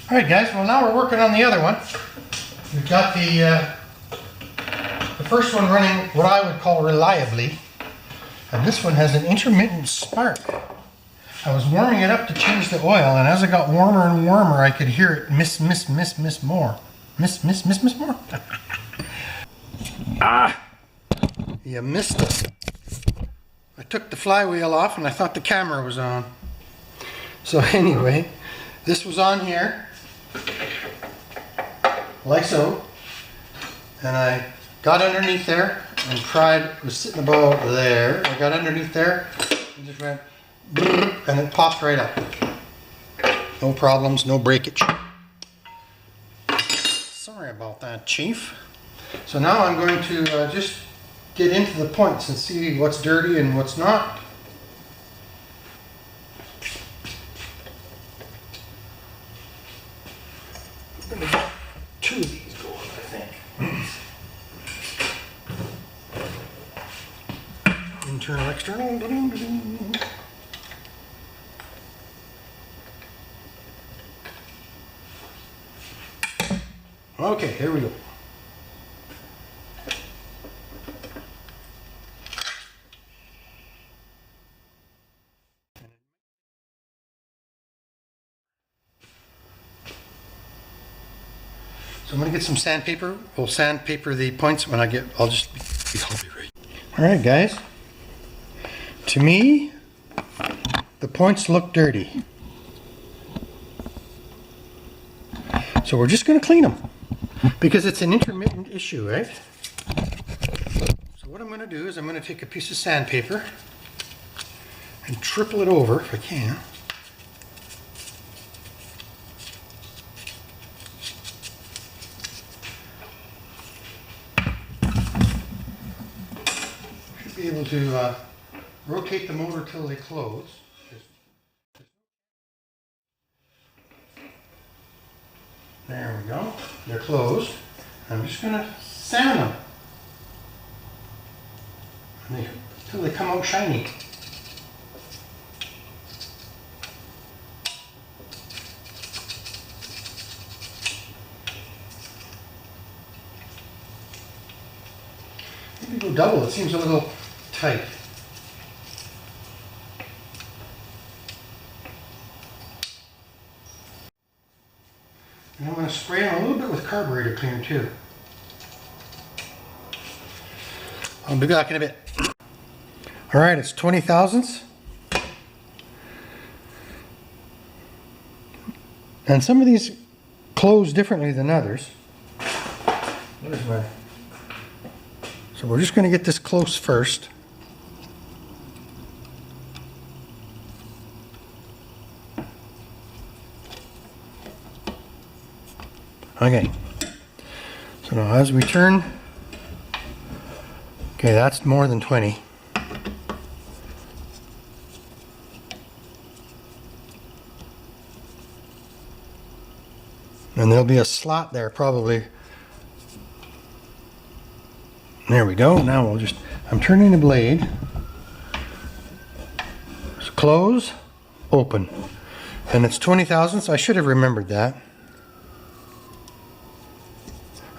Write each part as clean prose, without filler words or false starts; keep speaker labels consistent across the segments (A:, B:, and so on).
A: Alright guys, well now we're working on the other one. We've got the first one running what I would call reliably, and this one has an intermittent spark. I was warming it up to change the oil, and as it got warmer and warmer I could hear it miss more. Miss more. Ah! You missed it. I took the flywheel off and I thought the camera was on. So anyway, this was on here, like so, and I got underneath there and tried, it was sitting about there, I got underneath there and just went and it popped right up. No problems, no breakage. Sorry about that, Chief. So now I'm going to just get into the points and see what's dirty and what's not. I'm going to get 2 of these going, I think. Internal, external. Okay, here we go. So I'm going to get some sandpaper. We'll sandpaper the points when I get, I'll be right. Alright guys, to me, the points look dirty. So we're just going to clean them, because it's an intermittent issue, right? So what I'm going to do is I'm going to take a piece of sandpaper and triple it over if I can. Be able to rotate the motor till they close. There we go. They're closed. I'm just going to sand them until they come out shiny. Maybe go double. It seems a little tight. And I'm going to spray them a little bit with carburetor cleaner too. I'll be back in a bit. Alright, it's 20 thousandths. And some of these close differently than others. Where's my... So we're just going to get this close first. Okay, so now as we turn, okay, that's more than 20. And there'll be a slot there probably. There we go. Now we'll just, I'm turning the blade. So close, open. And it's 20 thousandths. I should have remembered that.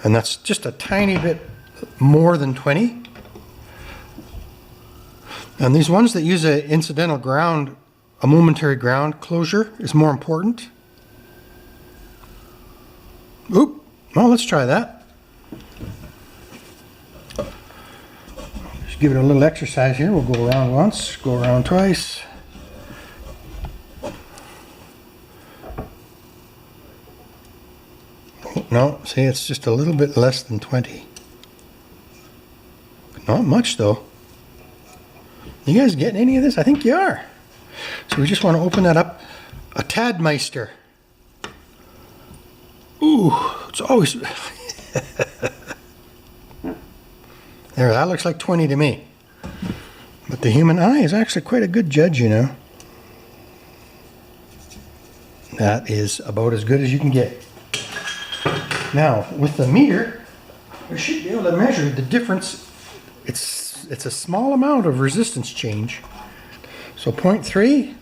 A: And that's just a tiny bit more than 20. And these ones that use an incidental ground, a momentary ground closure is more important. Oop, well, let's try that. Just give it a little exercise here. We'll go around once, go around twice. No, see, it's just a little bit less than 20. Not much though. You guys getting any of this? I think you are. So we just want to open that up a tad meister. Ooh, it's always... There, that looks like 20 to me. But the human eye is actually quite a good judge, you know. That is about as good as you can get. Now, with the meter, we should be able to measure the difference. It's a small amount of resistance change. So 0.3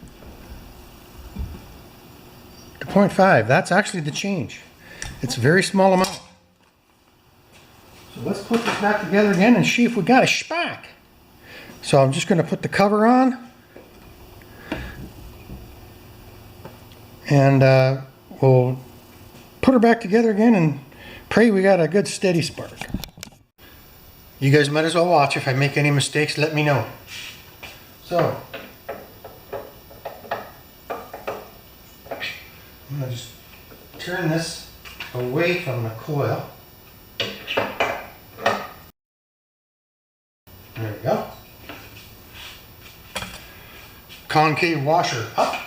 A: to 1.5. That's actually the change. It's a very small amount. So let's put this back together again and see if we got a spark. So I'm just going to put the cover on. And we'll put her back together again and pray we got a good steady spark. You guys might as well watch. If I make any mistakes, let me know. So I'm going to just turn this away from the coil. There we go. Concave washer up.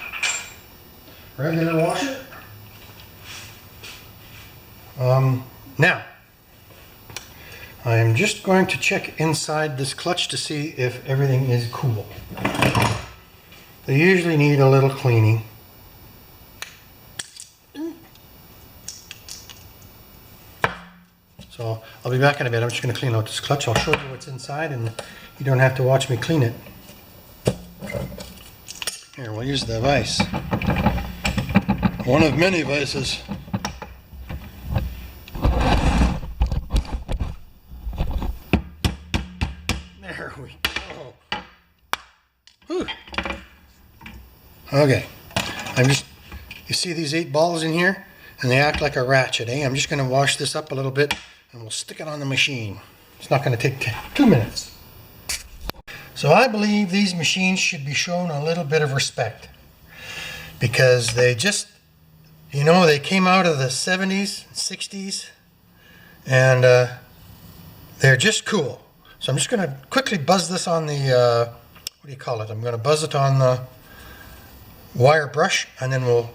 A: Regular washer. Now, I am just going to check inside this clutch to see if everything is cool. They usually need a little cleaning. So I'll be back in a bit. I'm just going to clean out this clutch. I'll show you what's inside and you don't have to watch me clean it. Here, we'll use the vise. One of many vices. There we go. Whew. Okay. You see these 8 balls in here? And they act like a ratchet, eh? I'm just going to wash this up a little bit and we'll stick it on the machine. It's not going to take 2 minutes. So I believe these machines should be shown a little bit of respect. Because they just, you know, they came out of the 70s, 60s, and they're just cool. So I'm just going to quickly buzz this on the, what do you call it? I'm going to buzz it on the wire brush, and then we'll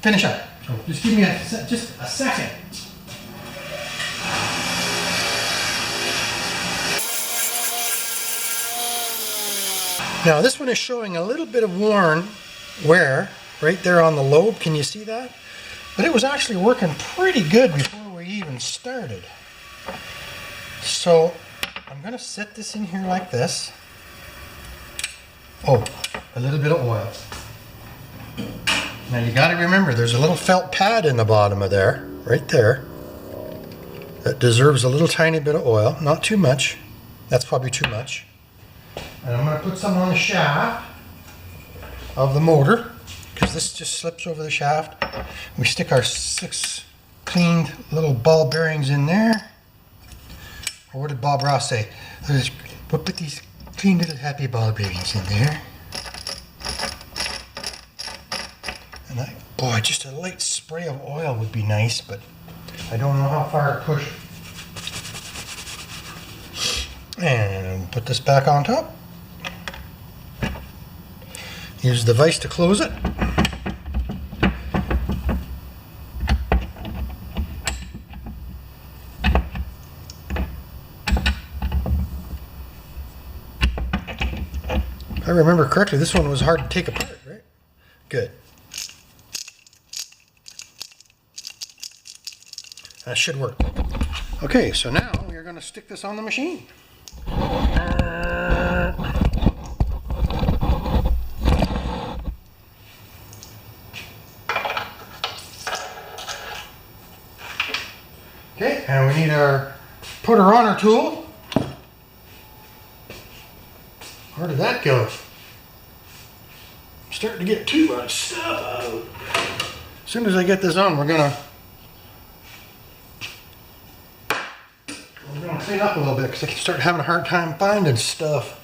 A: finish up. So just give me just a second. Now this one is showing a little bit of wear right there on the lobe. Can you see that? But it was actually working pretty good before we even started. So I'm going to set this in here like this. Oh, a little bit of oil. Now you got to remember there's a little felt pad in the bottom of there, right there, that deserves a little tiny bit of oil. Not too much. That's probably too much. And I'm going to put some on the shaft of the motor because this just slips over the shaft. We stick our 6 cleaned little ball bearings in there. Or what did Bob Ross say? We'll put these clean little happy ball bearings in there. And boy, just a light spray of oil would be nice, but I don't know how far to push it. And put this back on top. Use the vise to close it. If I remember correctly, this one was hard to take apart, right? Good. That should work. Okay, so now we are going to stick this on the machine. Okay, and we need our put her on her tool. Where did that go? I'm starting to get too much stuff out. As soon as I get this on, we're gonna clean up a little bit because I can start having a hard time finding stuff.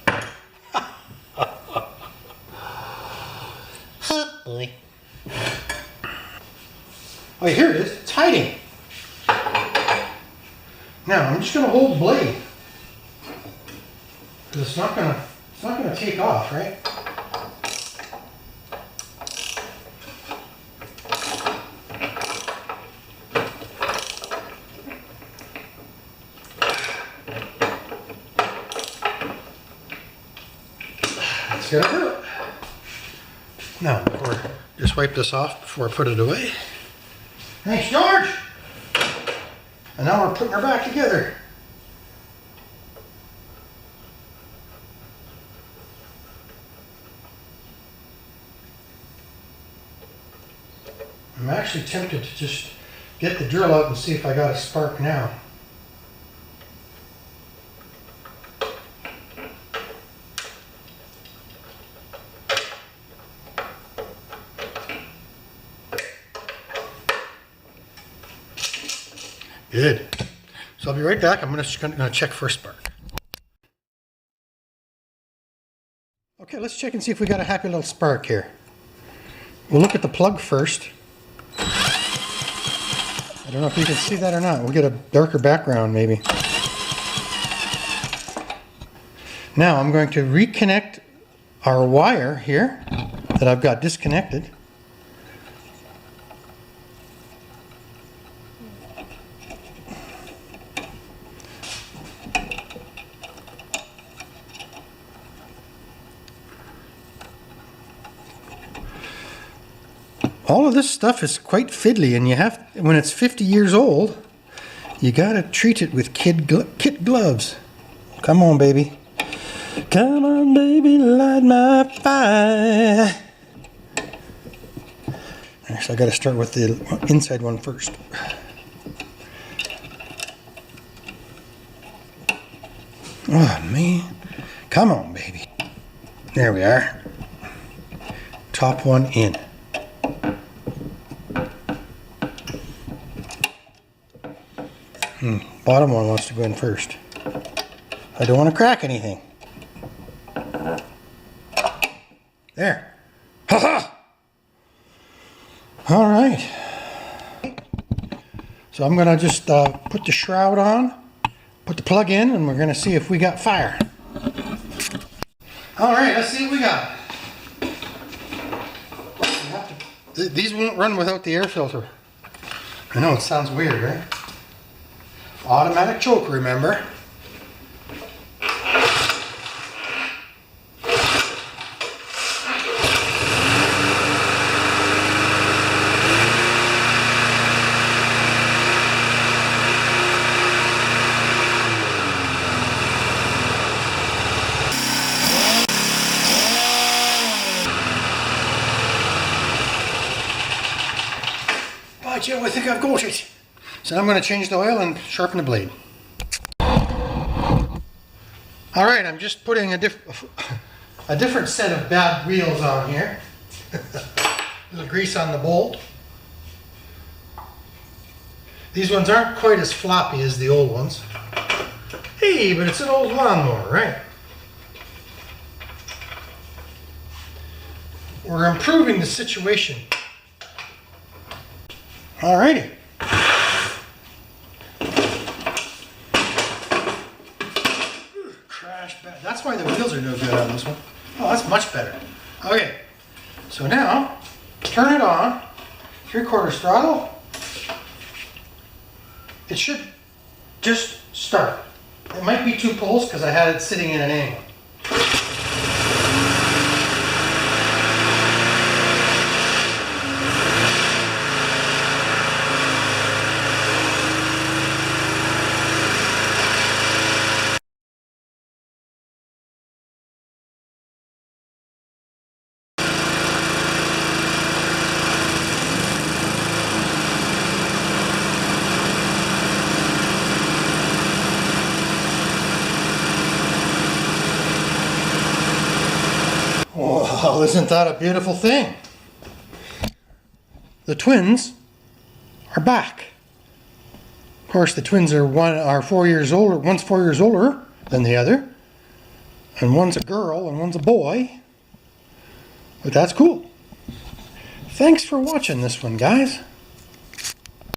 A: Boy. Oh, here it is. It's hiding. Now I'm just going to hold the blade because it's not going to take off, right? That's gonna do it. Now, just wipe this off before I put it away. Thanks, George. And now we're putting her back together. I'm actually tempted to just get the drill out and see if I got a spark now. Good. So I'll be right back. I'm just going to check for a spark. Okay, let's check and see if we got a happy little spark here. We'll look at the plug first. I don't know if you can see that or not. We'll get a darker background maybe. Now I'm going to reconnect our wire here that I've got disconnected. All of this stuff is quite fiddly, and you have, when it's 50 years old, you gotta treat it with kid gloves. Come on, baby. Come on, baby, light my fire. Actually, I gotta start with the inside one first. Oh, man. Come on, baby. There we are. Top one in. Bottom one wants to go in first. I don't want to crack anything. There. Ha-ha! All right. So I'm going to just put the shroud on, put the plug in, and we're going to see if we got fire. All right, let's see what we got. These won't run without the air filter. I know, it sounds weird, right? Automatic choke, remember? By Joe, I think I've got it. So I'm going to change the oil and sharpen the blade. All right, I'm just putting a different set of bad wheels on here. A little grease on the bolt. These ones aren't quite as floppy as the old ones. Hey, but it's an old lawnmower, right? We're improving the situation. All righty. That's why the wheels are no good on this one. Oh, that's much better. Okay, so now turn it on, 3/4 throttle. It should just start. It might be 2 pulls because I had it sitting in an angle. Well, isn't that a beautiful thing? The twins are back. Of course, the twins are 4 years older. One's 4 years older than the other, and one's a girl and one's a boy. But that's cool. Thanks for watching this one, guys.